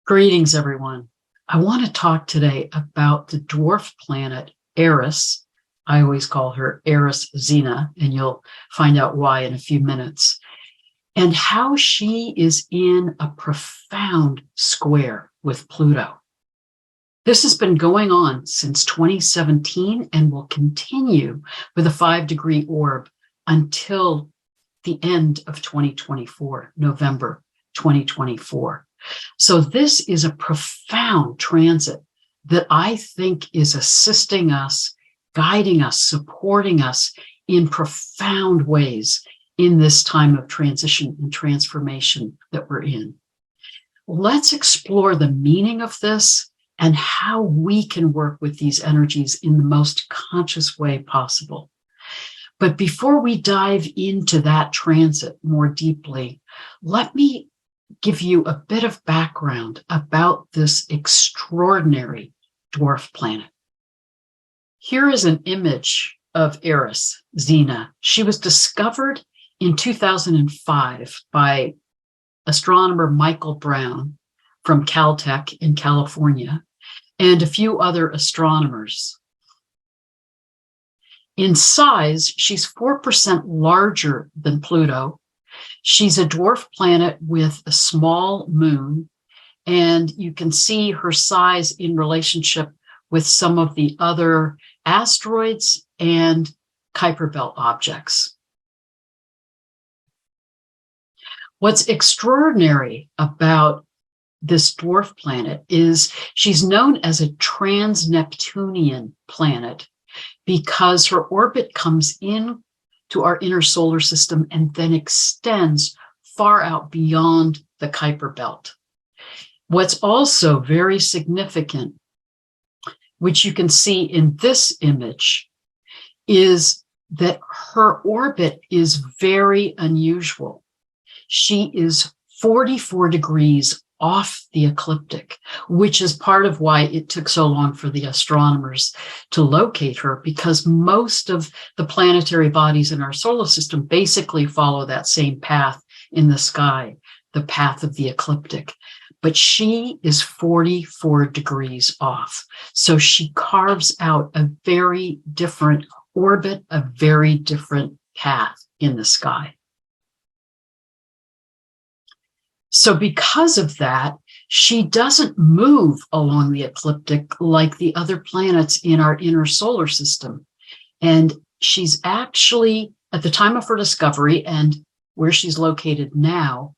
Greetings, everyone. I want to talk today about the dwarf planet Eris. I always call her Eris Xena, and you'll find out why in a few minutes, and how she is in a profound square with Pluto. This has been going on since 2017 and will continue with a 5-degree orb until the end of 2024, November 2024. So this is a profound transit that I think is assisting us, guiding us, supporting us in profound ways in this time of transition and transformation that we're in. Let's explore the meaning of this and how we can work with these energies in the most conscious way possible. But before we dive into that transit more deeply, let me give you a bit of background about this extraordinary dwarf planet. Here is an image of Eris, Xena. She was discovered in 2005 by astronomer Michael Brown from Caltech in California and a few other astronomers. In size, she's 4% larger than Pluto. She's a dwarf planet with a small moon, and you can see her size in relationship with some of the other asteroids and Kuiper Belt objects. What's extraordinary about this dwarf planet is she's known as a trans-Neptunian planet because her orbit comes in to our inner solar system and then extends far out beyond the Kuiper Belt. What's also very significant, which you can see in this image, is that her orbit is very unusual. She is 44 degrees off the ecliptic, which is part of why it took so long for the astronomers to locate her, because most of the planetary bodies in our solar system basically follow that same path in the sky, the path of the ecliptic. But she is 44 degrees off. So she carves out a very different orbit, a very different path in the sky. So because of that, she doesn't move along the ecliptic like the other planets in our inner solar system. And she's actually, at the time of her discovery and where she's located now,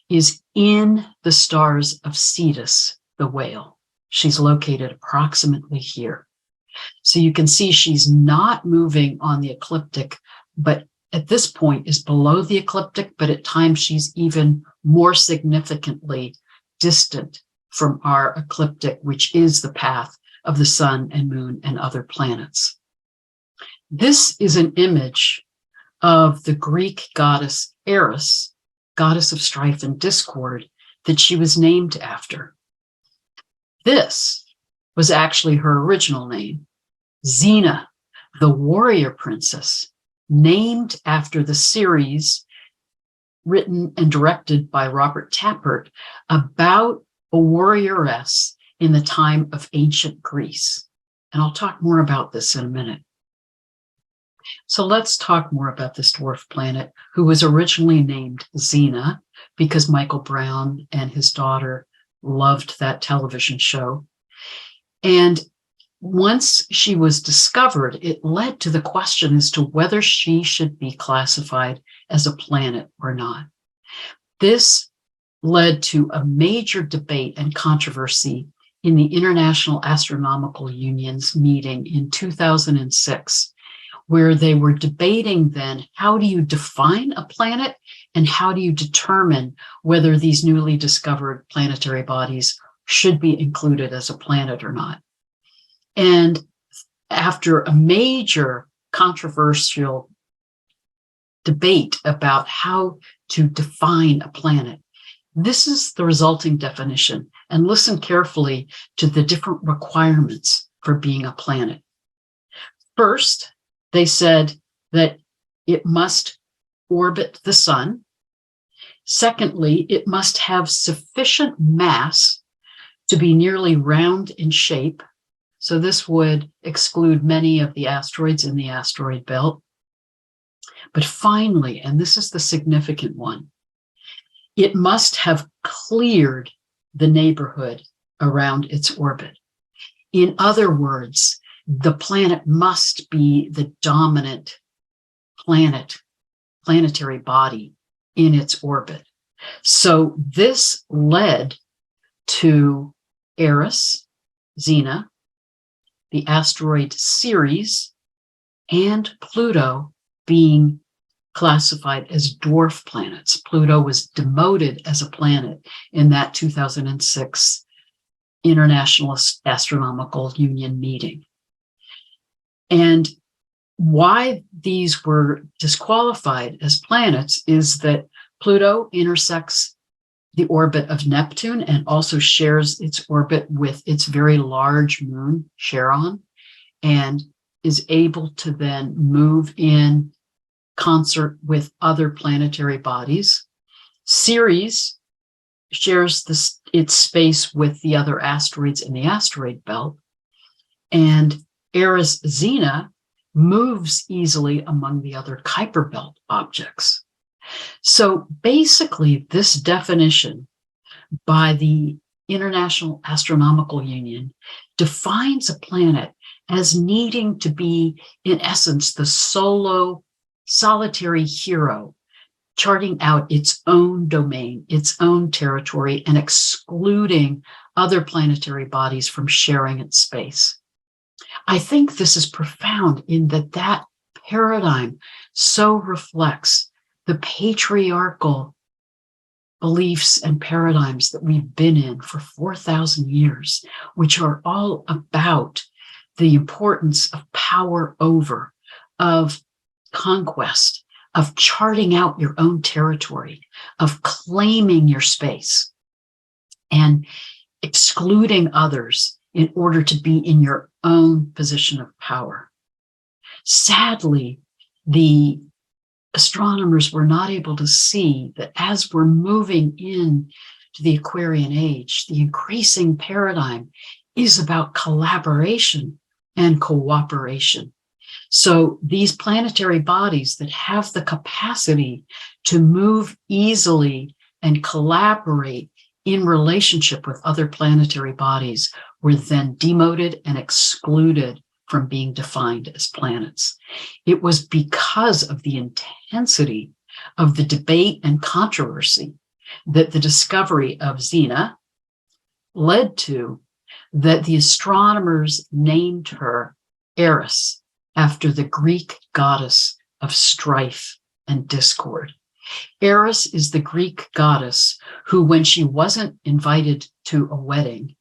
is in the stars of Cetus, the whale. She's located approximately here. So you can see she's not moving on the ecliptic, but at this point is below the ecliptic, but at times she's even more significantly distant from our ecliptic, which is the path of the sun and moon and other planets. This is an image of the Greek goddess Eris, goddess of strife and discord, that she was named after. This was actually her original name, Xena, the warrior princess, named after the series written and directed by Robert Tappert about a warrioress in the time of ancient Greece. And I'll talk more about this in a minute. So let's talk more about this dwarf planet, who was originally named Xena because Michael Brown and his daughter loved that television show. And once she was discovered, it led to the question as to whether she should be classified as a planet or not. This led to a major debate and controversy in the International Astronomical Union's meeting in 2006, where they were debating then, how do you define a planet and how do you determine whether these newly discovered planetary bodies should be included as a planet or not. And after a major controversial debate about how to define a planet, this is the resulting definition. And listen carefully to the different requirements for being a planet. First, they said that it must orbit the sun. Secondly, it must have sufficient mass to be nearly round in shape. So this would exclude many of the asteroids in the asteroid belt. But finally, and this is the significant one, it must have cleared the neighborhood around its orbit. In other words, the planet must be the dominant planetary body in its orbit. So this led to Eris, Xena, the asteroid Ceres, and Pluto being classified as dwarf planets. Pluto was demoted as a planet in that 2006 International Astronomical Union meeting. And why these were disqualified as planets is that Pluto intersects the orbit of Neptune and also shares its orbit with its very large moon, Charon, and is able to then move in concert with other planetary bodies. Ceres shares its space with the other asteroids in the asteroid belt, and Eris Xena moves easily among the other Kuiper belt objects. So basically, this definition by the International Astronomical Union defines a planet as needing to be, in essence, the solitary hero, charting out its own domain, its own territory, and excluding other planetary bodies from sharing its space. I think this is profound in that paradigm so reflects the patriarchal beliefs and paradigms that we've been in for 4,000 years, which are all about the importance of power over, of conquest, of charting out your own territory, of claiming your space, and excluding others in order to be in your own position of power. Sadly, the astronomers were not able to see that as we're moving in to the Aquarian age, the increasing paradigm is about collaboration and cooperation. So these planetary bodies that have the capacity to move easily and collaborate in relationship with other planetary bodies were then demoted and excluded from being defined as planets. It was because of the intensity of the debate and controversy that the discovery of Xena led to that the astronomers named her Eris after the Greek goddess of strife and discord. Eris is the Greek goddess who, when she wasn't invited to a wedding,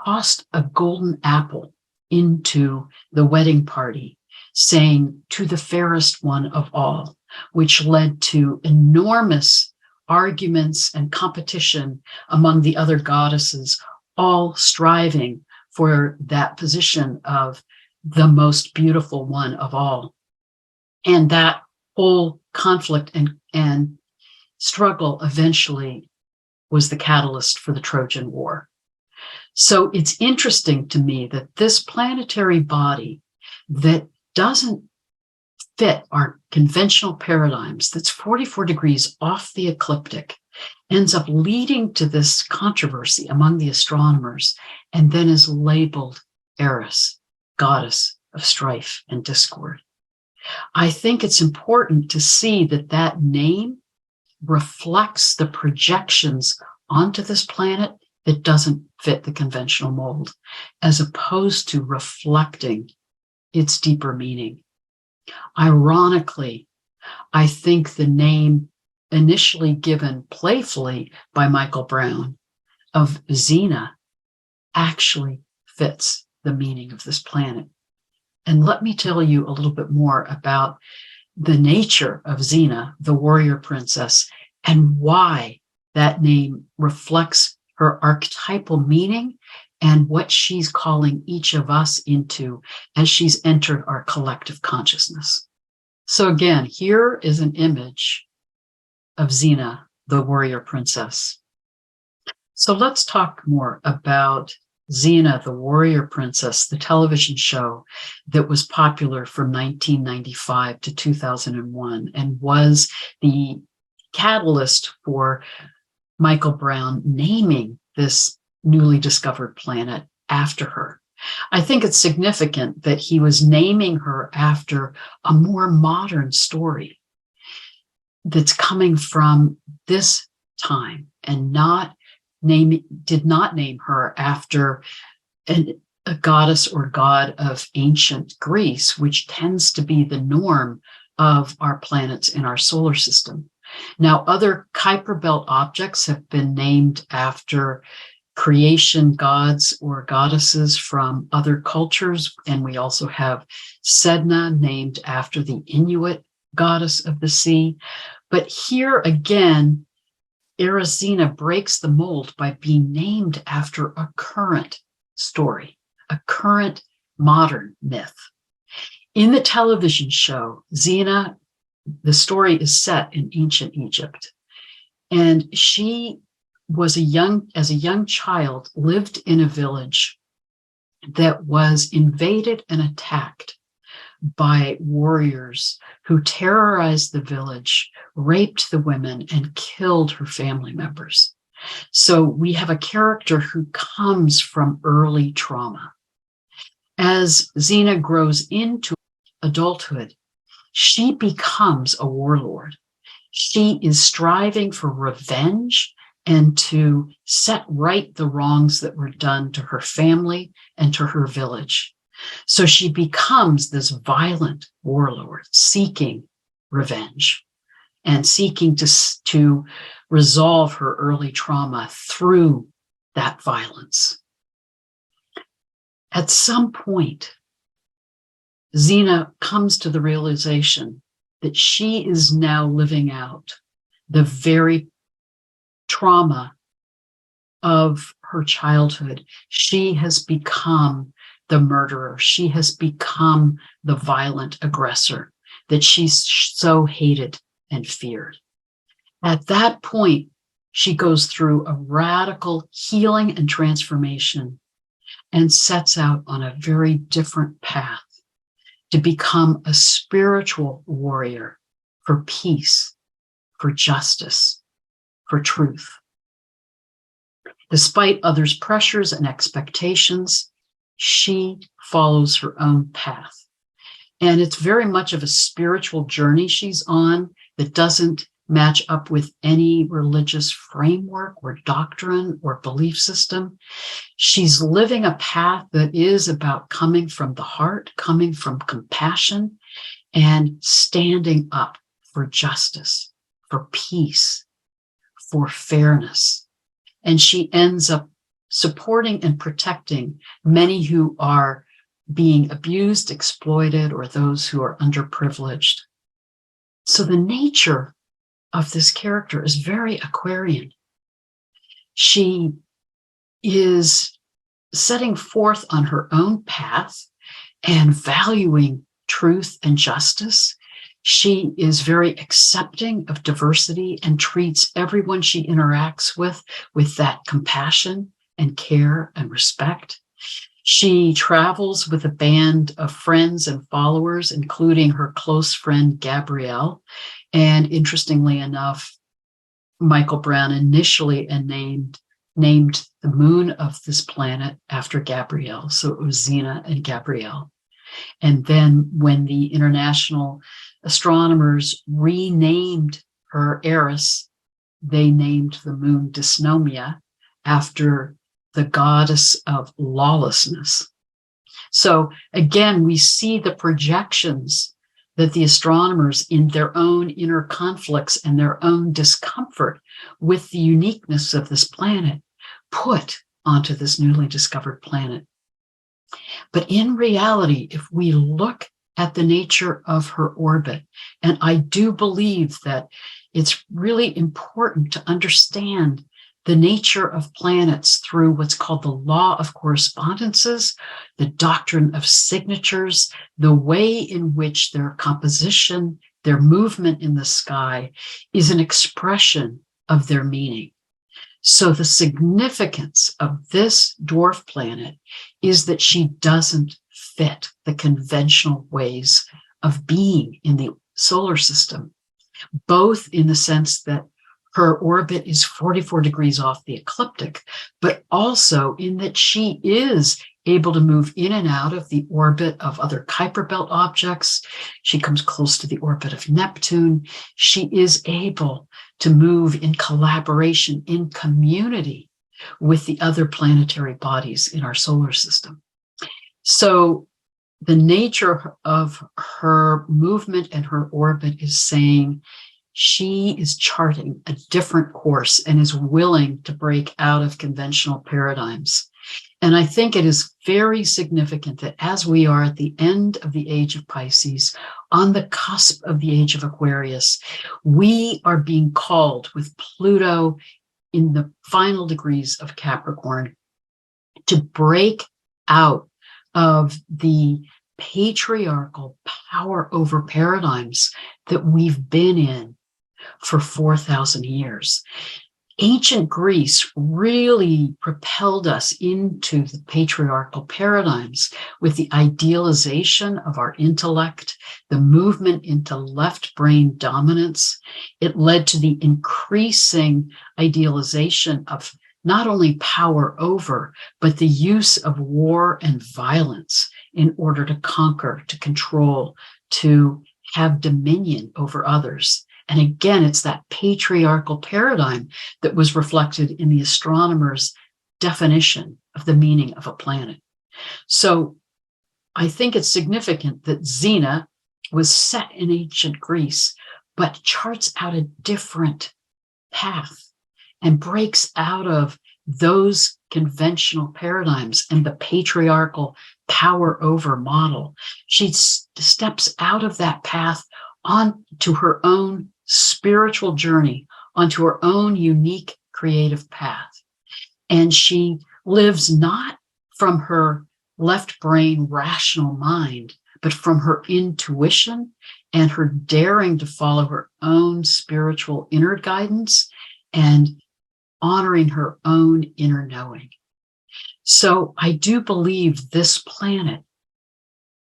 tossed a golden apple into the wedding party, saying, "To the fairest one of all," which led to enormous arguments and competition among the other goddesses, all striving for that position of the most beautiful one of all. And that whole conflict and struggle eventually was the catalyst for the Trojan War. So it's interesting to me that this planetary body that doesn't fit our conventional paradigms, that's 44 degrees off the ecliptic, ends up leading to this controversy among the astronomers and then is labeled Eris, goddess of strife and discord. I think it's important to see that name reflects the projections onto this planet that doesn't fit the conventional mold, as opposed to reflecting its deeper meaning. Ironically, I think the name initially given playfully by Michael Brown of Xena actually fits the meaning of this planet. And let me tell you a little bit more about the nature of Xena, the warrior princess, and why that name reflects her archetypal meaning and what she's calling each of us into as she's entered our collective consciousness. So again, here is an image of Xena, the warrior princess. So let's talk more about Xena, the Warrior Princess, the television show that was popular from 1995 to 2001 and was the catalyst for Michael Brown naming this newly discovered planet after her. I think it's significant that he was naming her after a more modern story that's coming from this time and did not name her after a goddess or god of ancient Greece, which tends to be the norm of our planets in our solar system. Now, other Kuiper Belt objects have been named after creation gods or goddesses from other cultures, and we also have Sedna, named after the Inuit goddess of the sea. But here again, Eris Xena breaks the mold by being named after a current story, a current modern myth. In the television show, Xena, the story is set in ancient Egypt, and she was as a young child, lived in a village that was invaded and attacked by warriors who terrorized the village, raped the women, and killed her family members. So we have a character who comes from early trauma. As Xena grows into adulthood, she becomes a warlord. She is striving for revenge and to set right the wrongs that were done to her family and to her village. So she becomes this violent warlord seeking revenge and seeking to resolve her early trauma through that violence. At some point, Xena comes to the realization that she is now living out the very trauma of her childhood. She has become the murderer. She has become the violent aggressor that she so hated and feared. At that point, she goes through a radical healing and transformation and sets out on a very different path to become a spiritual warrior for peace, for justice, for truth. Despite others' pressures and expectations, she follows her own path. And it's very much of a spiritual journey she's on that doesn't match up with any religious framework or doctrine or belief system. She's living a path that is about coming from the heart, coming from compassion, and standing up for justice, for peace, for fairness. And she ends up supporting and protecting many who are being abused, exploited, or those who are underprivileged. So the nature of this character is very Aquarian. She is setting forth on her own path and valuing truth and justice. She is very accepting of diversity and treats everyone she interacts with that compassion and care and respect. She travels with a band of friends and followers, including her close friend, Gabrielle. And interestingly enough, Michael Brown initially named the moon of this planet after Gabrielle. So it was Xena and Gabrielle. And then when the international astronomers renamed her Eris, they named the moon Dysnomia after the goddess of lawlessness. So again, we see the projections that the astronomers, in their own inner conflicts and their own discomfort with the uniqueness of this planet, put onto this newly discovered planet. But in reality, if we look at the nature of her orbit, and I do believe that it's really important to understand the nature of planets through what's called the law of correspondences, the doctrine of signatures, the way in which their composition, their movement in the sky is an expression of their meaning. So the significance of this dwarf planet is that she doesn't fit the conventional ways of being in the solar system, both in the sense that her orbit is 44 degrees off the ecliptic, but also in that she is able to move in and out of the orbit of other Kuiper Belt objects. She comes close to the orbit of Neptune. She is able to move in collaboration, in community with the other planetary bodies in our solar system. So the nature of her movement and her orbit is saying she is charting a different course and is willing to break out of conventional paradigms. And I think it is very significant that as we are at the end of the age of Pisces, on the cusp of the age of Aquarius, we are being called with Pluto in the final degrees of Capricorn to break out of the patriarchal power over paradigms that we've been in for 4,000 years. Ancient Greece really propelled us into the patriarchal paradigms with the idealization of our intellect, the movement into left brain dominance. It led to the increasing idealization of not only power over, but the use of war and violence in order to conquer, to control, to have dominion over others. And again, it's that patriarchal paradigm that was reflected in the astronomer's definition of the meaning of a planet. So I think it's significant that Xena was set in ancient Greece, but charts out a different path and breaks out of those conventional paradigms and the patriarchal power over model. She steps out of that path onto her own spiritual journey, onto her own unique creative path. And she lives not from her left brain rational mind, but from her intuition and her daring to follow her own spiritual inner guidance and honoring her own inner knowing. So I do believe this planet,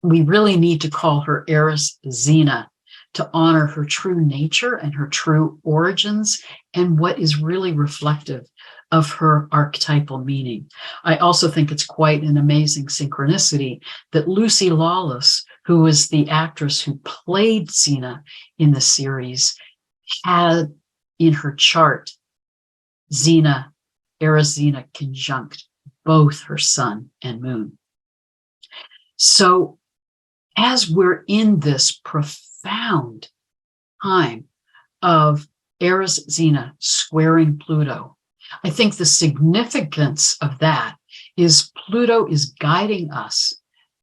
we really need to call her Eris Xena, to honor her true nature and her true origins and what is really reflective of her archetypal meaning. I also think it's quite an amazing synchronicity that Lucy Lawless, who was the actress who played Xena in the series, had in her chart Xena, Eris Xena conjunct both her sun and moon. So as we're in this profound time of Eris Xena squaring Pluto, I think the significance of that is Pluto is guiding us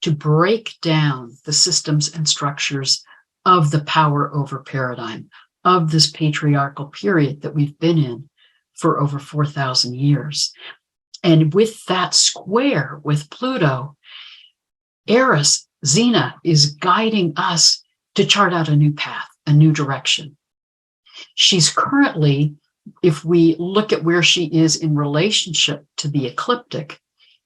to break down the systems and structures of the power over paradigm of this patriarchal period that we've been in for over 4,000 years. And with that square with Pluto, Eris Xena is guiding us to chart out a new path, a new direction. She's currently, if we look at where she is in relationship to the ecliptic,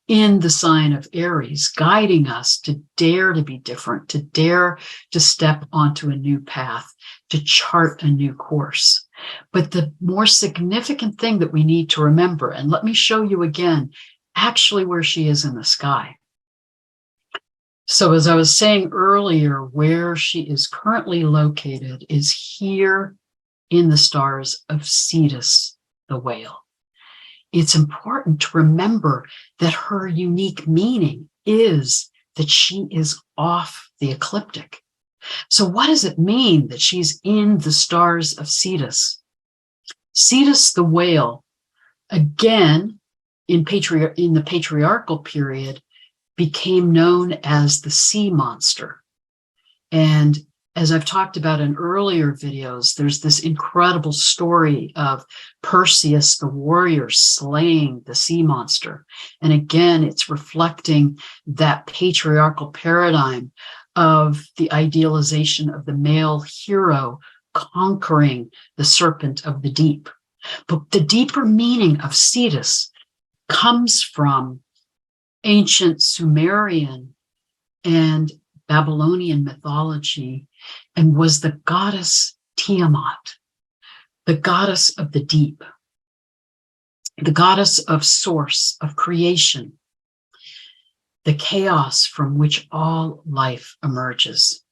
in the sign of Aries, guiding us to dare to be different, to dare to step onto a new path, to chart a new course. But the more significant thing that we need to remember, and let me show you again, actually where she is in the sky. So as I was saying earlier, where she is currently located is here in the stars of Cetus, the whale. It's important to remember that her unique meaning is that she is off the ecliptic. So what does it mean that she's in the stars of Cetus? Cetus, the whale, again, in the patriarchal period, became known as the sea monster. And as I've talked about in earlier videos, there's this incredible story of Perseus, the warrior, slaying the sea monster. And again, it's reflecting that patriarchal paradigm of the idealization of the male hero conquering the serpent of the deep. But the deeper meaning of Cetus comes from ancient Sumerian and Babylonian mythology and was the goddess Tiamat, the goddess of the deep, the goddess of source, of creation, the chaos from which all life emerges.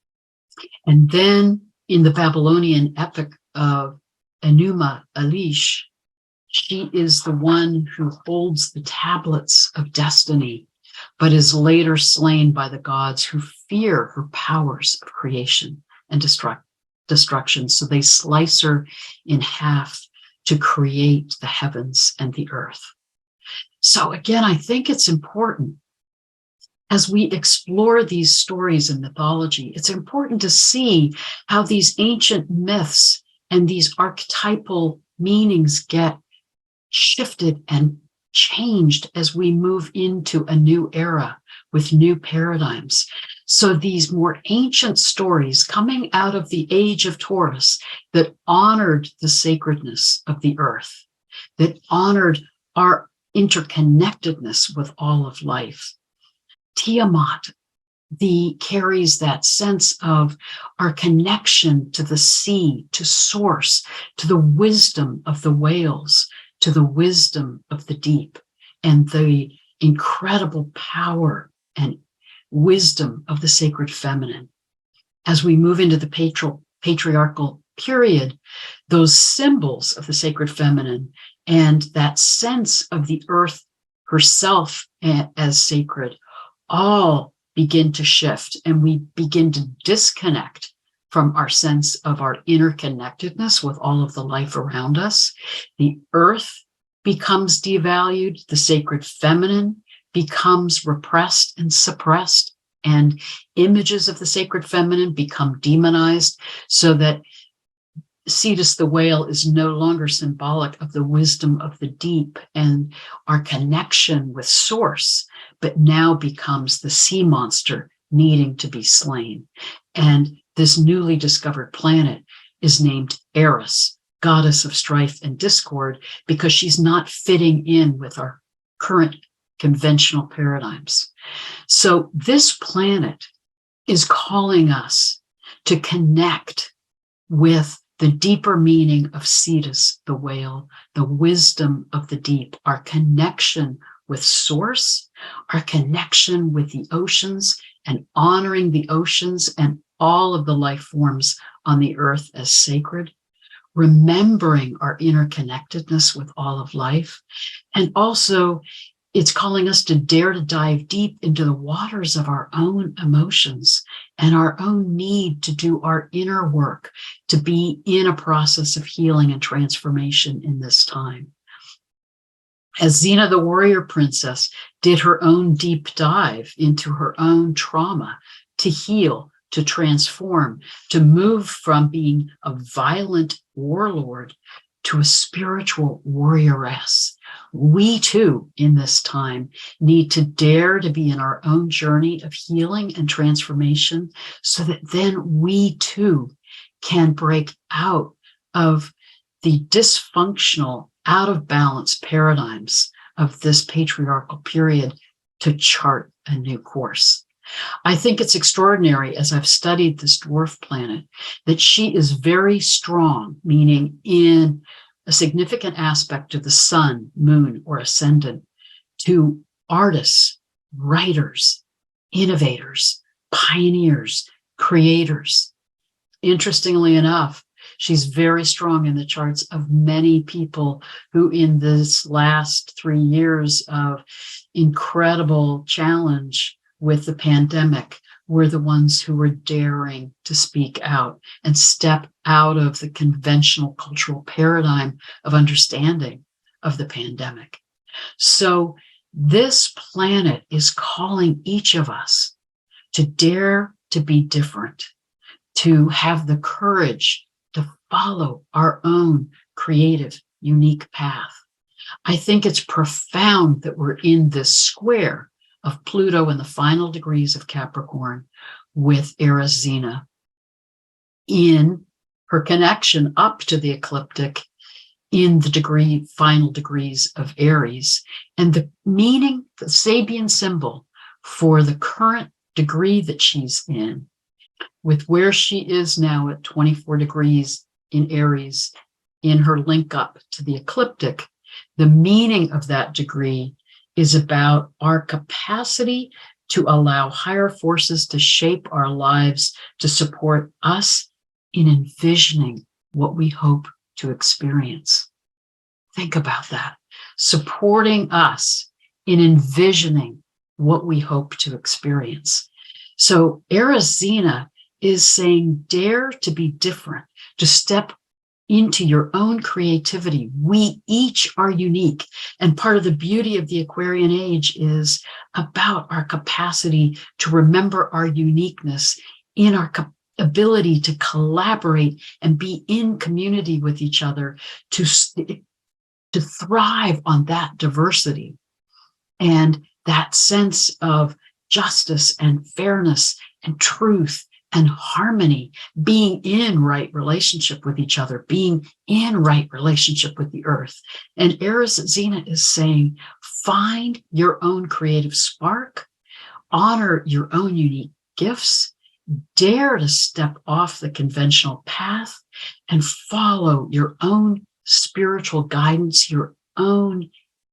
And then in the Babylonian epic of Enuma Elish, she is the one who holds the tablets of destiny, but is later slain by the gods who fear her powers of creation and destruction. So they slice her in half to create the heavens and the earth. So again, I think it's important as we explore these stories in mythology, it's important to see how these ancient myths and these archetypal meanings get shifted and changed as we move into a new era with new paradigms. So these more ancient stories coming out of the age of Taurus that honored the sacredness of the earth, that honored our interconnectedness with all of life. Tiamat carries that sense of our connection to the sea, to source, to the wisdom of the whales, to the wisdom of the deep, and the incredible power and wisdom of the sacred feminine. As we move into the patriarchal period, those symbols of the sacred feminine and that sense of the earth herself as sacred all begin to shift, and we begin to disconnect from our sense of our interconnectedness with all of the life around us. The earth becomes devalued, the sacred feminine becomes repressed and suppressed, and images of the sacred feminine become demonized, so that Cetus the whale is no longer symbolic of the wisdom of the deep and our connection with source, but now becomes the sea monster needing to be slain. And this newly discovered planet is named Eris, goddess of strife and discord, because she's not fitting in with our current conventional paradigms. So this planet is calling us to connect with the deeper meaning of Cetus the whale, the wisdom of the deep, our connection with source, our connection with the oceans, and honoring the oceans and all of the life forms on the earth as sacred, remembering our interconnectedness with all of life. And also, it's calling us to dare to dive deep into the waters of our own emotions and our own need to do our inner work, to be in a process of healing and transformation in this time. As Xena the warrior princess did her own deep dive into her own trauma to heal, to transform, to move from being a violent warlord to a spiritual warrioress. We too, in this time, need to dare to be in our own journey of healing and transformation, so that then we too can break out of the dysfunctional, out of balance paradigms of this patriarchal period to chart a new course. I think it's extraordinary, as I've studied this dwarf planet, that she is very strong, meaning in a significant aspect of the sun, moon, or ascendant, to artists, writers, innovators, pioneers, creators. Interestingly enough, she's very strong in the charts of many people who, in this last 3 years of incredible challenge with the pandemic, were the ones who were daring to speak out and step out of the conventional cultural paradigm of understanding of the pandemic. So this planet is calling each of us to dare to be different, to have the courage to follow our own creative, unique path. I think it's profound that we're in this square of Pluto in the final degrees of Capricorn with Eris Xena in her connection up to the ecliptic in the final degrees of Eris. And the meaning, the Sabian symbol for the current degree that she's in, with where she is now at 24 degrees in Eris, in her link up to the ecliptic, the meaning of that degree is about our capacity to allow higher forces to shape our lives, to support us in envisioning what we hope to experience. Think about that. Supporting us in envisioning what we hope to experience. So Eris Xena is saying, dare to be different, to step into your own creativity. We each are unique. And part of the beauty of the Aquarian age is about our capacity to remember our uniqueness, in our ability to collaborate and be in community with each other, to thrive on that diversity and that sense of justice and fairness and truth and harmony, being in right relationship with each other, being in right relationship with the earth. And Eris Xena is saying, find your own creative spark, honor your own unique gifts, dare to step off the conventional path and follow your own spiritual guidance, your own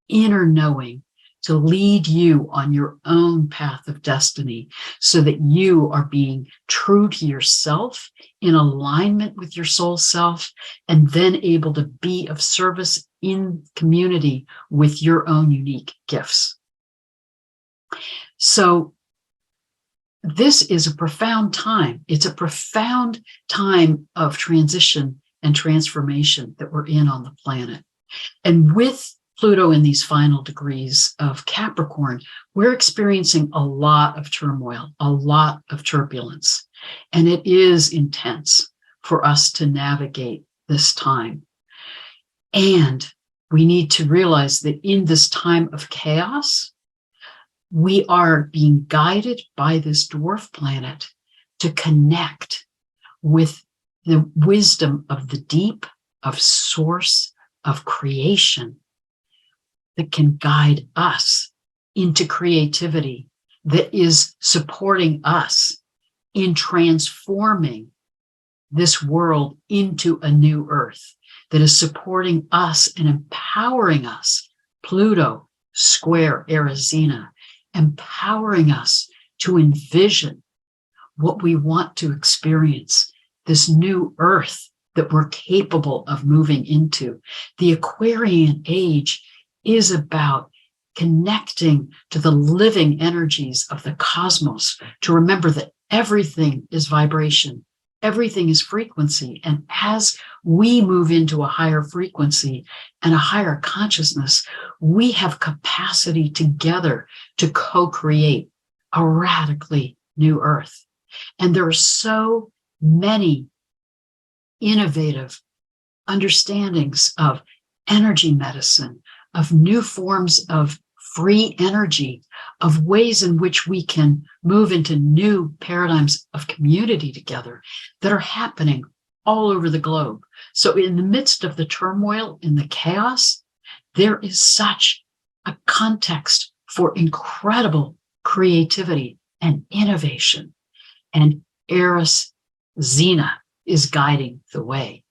inner knowing, to lead you on your own path of destiny, so that you are being true to yourself, in alignment with your soul self, and then able to be of service in community with your own unique gifts. So this is a profound time. It's a profound time of transition and transformation that we're in on the planet. And with Pluto in these final degrees of Capricorn, we're experiencing a lot of turmoil, a lot of turbulence, and it is intense for us to navigate this time. And we need to realize that in this time of chaos, we are being guided by this dwarf planet to connect with the wisdom of the deep, of source, of creation, that can guide us into creativity, that is supporting us in transforming this world into a new earth, that is supporting us and empowering us. Pluto square Eris Xena, empowering us to envision what we want to experience, this new earth that we're capable of moving into. The Aquarian age is about connecting to the living energies of the cosmos, to remember that everything is vibration, everything is frequency. And as we move into a higher frequency and a higher consciousness, we have capacity together to co-create a radically new earth. And there are so many innovative understandings of energy medicine, of new forms of free energy, of ways in which we can move into new paradigms of community together that are happening all over the globe. So in the midst of the turmoil, in the chaos, there is such a context for incredible creativity and innovation. And Eris Xena is guiding the way.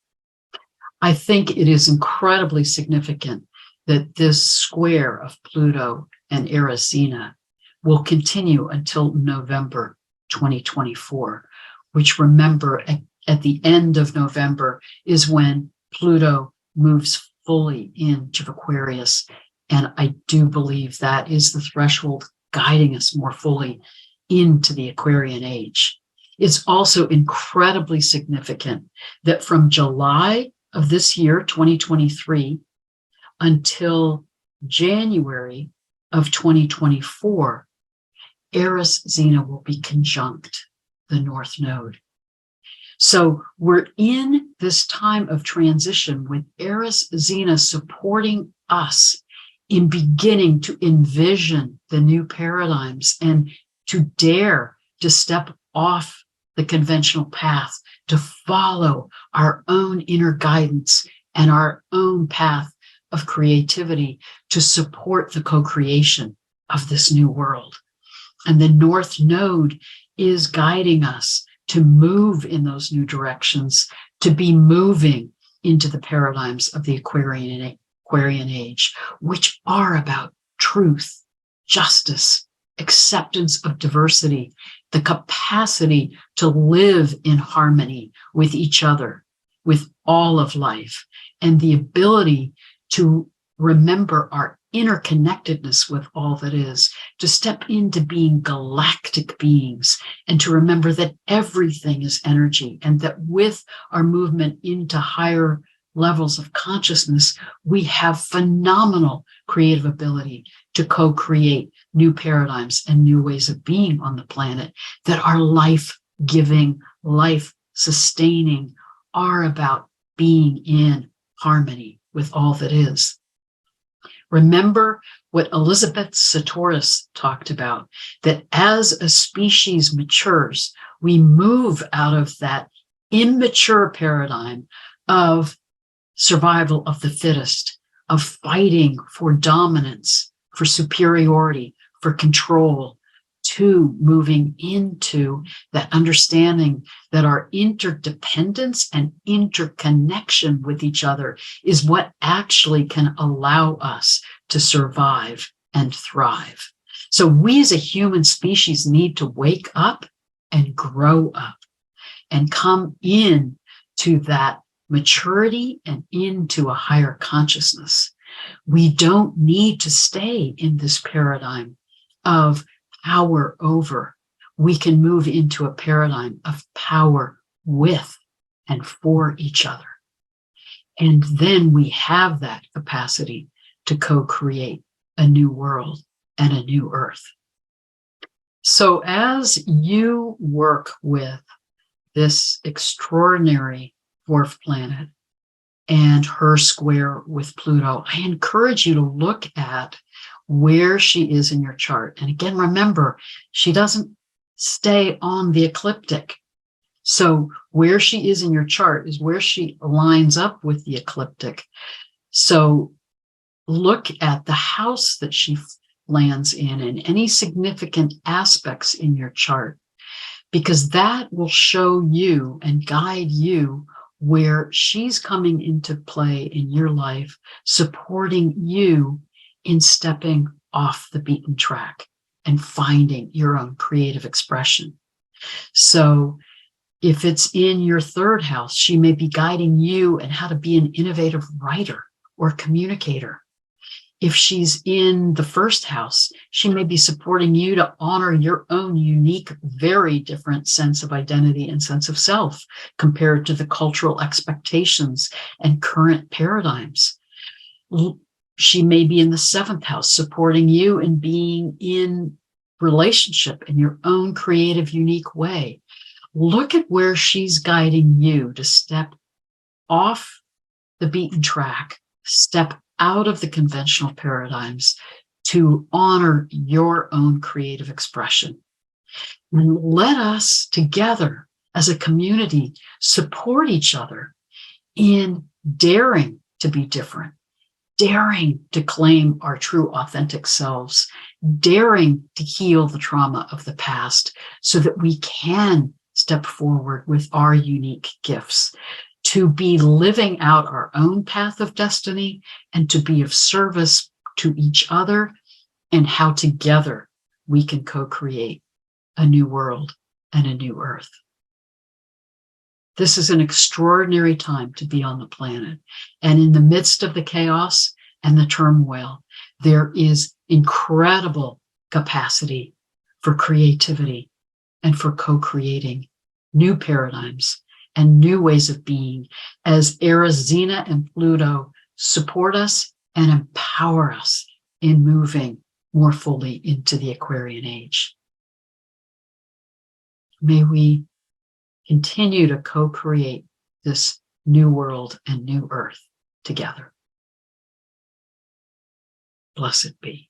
I think it is incredibly significant that this square of Pluto and Eris Xena will continue until November 2024, which, remember, at the end of November is when Pluto moves fully into Aquarius. And I do believe that is the threshold guiding us more fully into the Aquarian age. It's also incredibly significant that from July of this year, 2023, until January of 2024, Eris Xena will be conjunct the North Node. So we're in this time of transition with Eris Xena supporting us in beginning to envision the new paradigms and to dare to step off the conventional path, to follow our own inner guidance and our own path of creativity to support the co-creation of this new world. And the North Node is guiding us to move in those new directions, to be moving into the paradigms of the Aquarian age, which are about truth, justice, acceptance of diversity, the capacity to live in harmony with each other, with all of life, and the ability to remember our interconnectedness with all that is, to step into being galactic beings, and to remember that everything is energy, and that with our movement into higher levels of consciousness, we have phenomenal creative ability to co-create new paradigms and new ways of being on the planet that are life-giving, life-sustaining, are about being in harmony with all that is. Remember what Elizabeth Sahtouris talked about, that as a species matures, we move out of that immature paradigm of survival of the fittest, of fighting for dominance, for superiority, for control, to moving into that understanding that our interdependence and interconnection with each other is what actually can allow us to survive and thrive. So we as a human species need to wake up and grow up and come in to that maturity and into a higher consciousness. We don't need to stay in this paradigm of power over. We can move into a paradigm of power with and for each other. And then we have that capacity to co-create a new world and a new earth. So as you work with this extraordinary dwarf planet and her square with Pluto, I encourage you to look at where she is in your chart. And again, remember, she doesn't stay on the ecliptic. So where she is in your chart is where she lines up with the ecliptic. So look at the house that she lands in and any significant aspects in your chart, because that will show you and guide you where she's coming into play in your life, supporting you in stepping off the beaten track and finding your own creative expression. So if it's in your third house, she may be guiding you in how to be an innovative writer or communicator. If she's in the first house, she may be supporting you to honor your own unique, very different sense of identity and sense of self compared to the cultural expectations and current paradigms. She may be in the seventh house, supporting you in being in relationship in your own creative, unique way. Look at where she's guiding you to step off the beaten track, step out of the conventional paradigms to honor your own creative expression. And let us together as a community support each other in daring to be different, daring to claim our true authentic selves, daring to heal the trauma of the past so that we can step forward with our unique gifts, to be living out our own path of destiny and to be of service to each other, and how together we can co-create a new world and a new earth. This is an extraordinary time to be on the planet. And in the midst of the chaos and the turmoil, there is incredible capacity for creativity and for co-creating new paradigms and new ways of being as Eris, Xena, and Pluto support us and empower us in moving more fully into the Aquarian age. May we continue to co-create this new world and new earth together. Blessed be.